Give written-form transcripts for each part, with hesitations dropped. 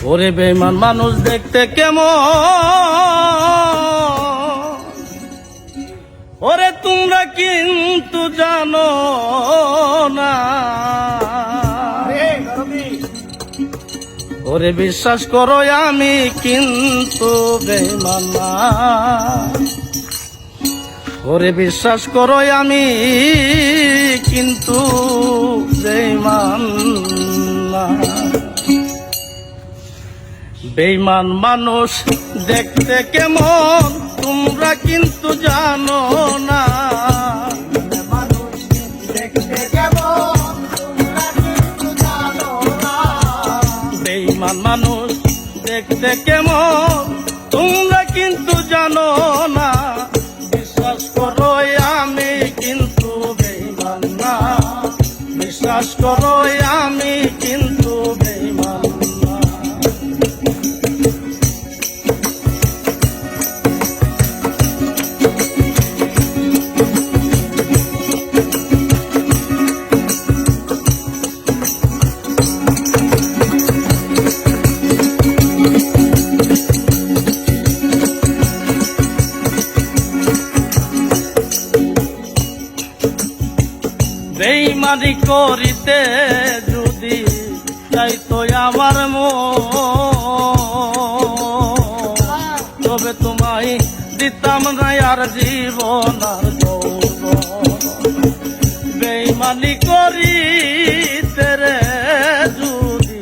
ওরে বেঈমান মানুষ দেখতে কেমন, ওরে তোমরা কিন্তু জানো না। ওরে বিশ্বাস করো আমি কিন্তু বেঈমান না, ওরে বিশ্বাস করো আমি কিন্তু বেঈমান না। বেঈমান মানুষ দেখতে কেমন তোমরা কিন্তু জানো না। বেঈমান মানুষ দেখতে কেমন তোমরা কিন্তু জানো না। বিশ্বাস করো আমি কিন্তু বেঈমান না, বিশ্বাস করো আমি কিন্তু বেঈমান না। বেঈমানি করিতে যদি চাইতো আমার মন, তবে তোমায় দিতাম না আর জীবন আর যৌবন। বেঈমানি করিতে রে যদি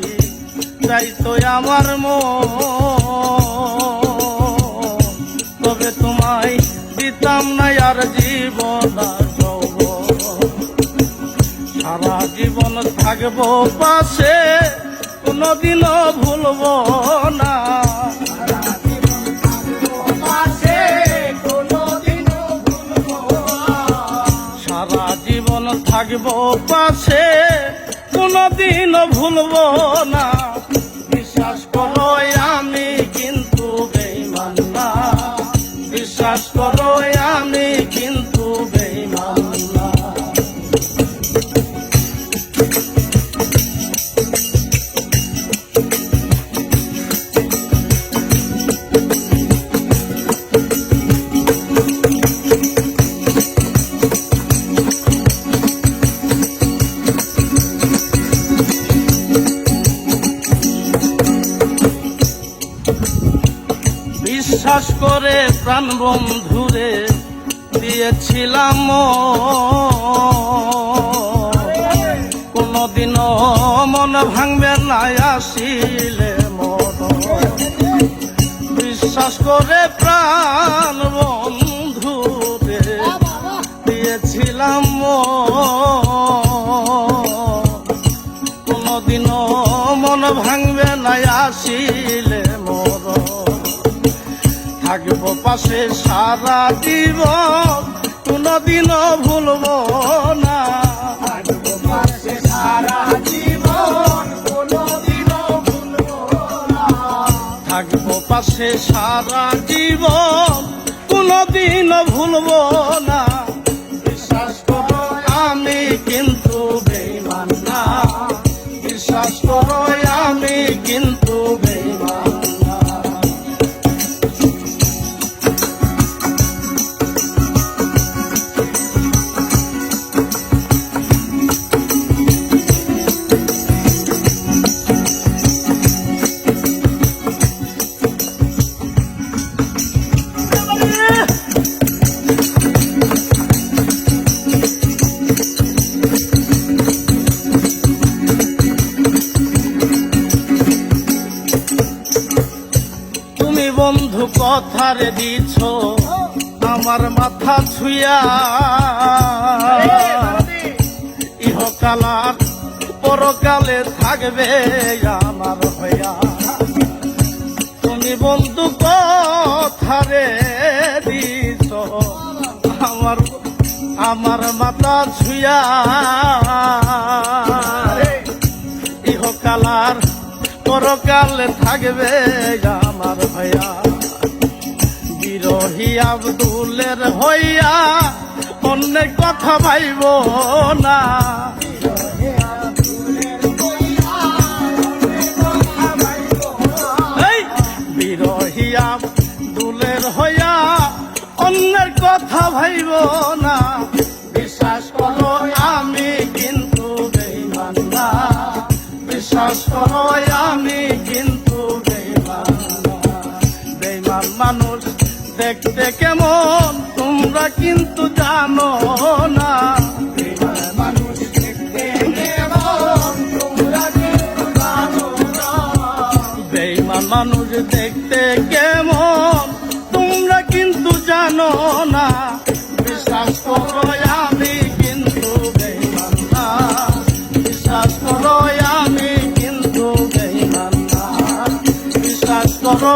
চাইতো আমার মন, তবে তোমায় দিতাম না আর জীবন আর যৌবন। সারা জীবন থাকবো পাশে, কোনদিনও ভুলবো না। সারা জীবন থাকবো পাশে, কোনদিনও ভুলবো না। বিশ্বাস করো আমি কিন্তু বেঈমান না, বিশ্বাস করো আমি কিন্তু বেঈমান না। বিশ্বাস করে প্রাণ বন্ধুরে দিয়েছিলাম, কোনদিনও মন ভাঙবে না আসিলে মন। বিশ্বাস করে প্রাণ বন্ধুরে দিয়েছিলাম, কোনদিনও মন ভাঙবে না আসিলে মন। থাকবো পাশে সারা জীবন, কোনদিনও ভুলবো না। থাকবো পাশে সারা জীবন, কোনদিনও ভুলবো না। থাকবো পাশে সারা জীবন, কোনদিনও ভুলবো না। বিশ্বাস করো আমি কিন্তু বেঈমান না, বিশ্বাস করো আমি কিন্তু বেঈমান না। বন্ধু কথারে দিছ আমার মাথা ছুঁয়া, ইহকাল আর পরকালে থাকবে আমার হইয়া। তুমি বন্ধু কথারে দিছ আমার মাথা ছুঁয়া, ইহকাল আর পরকালে থাকবে আমার হইয়া। বিরোহী আব্দুলের হইয়া অন্যের কথা ভাইব না। কথা ভাইব না, বিশ্বাস করো আমি কিন্তু বেঈমান না, বিশ্বাস করো আমি কিন্তু বেঈমান না। বেঈমান মানুষ দেখতে কেমন তোমরা কিন্তু জানো না, বেঈমান মানুষ দেখতে কেমন তোমরা কিন্তু জানো না, বেঈমান মানুষ দেখতে কেমন তোমরা কিন্তু জানো না। বিশ্বাস করো আমি কিন্তু বেঈমান না, বিশ্বাস করো আমি কিন্তু বেঈমান না, বিশ্বাস করো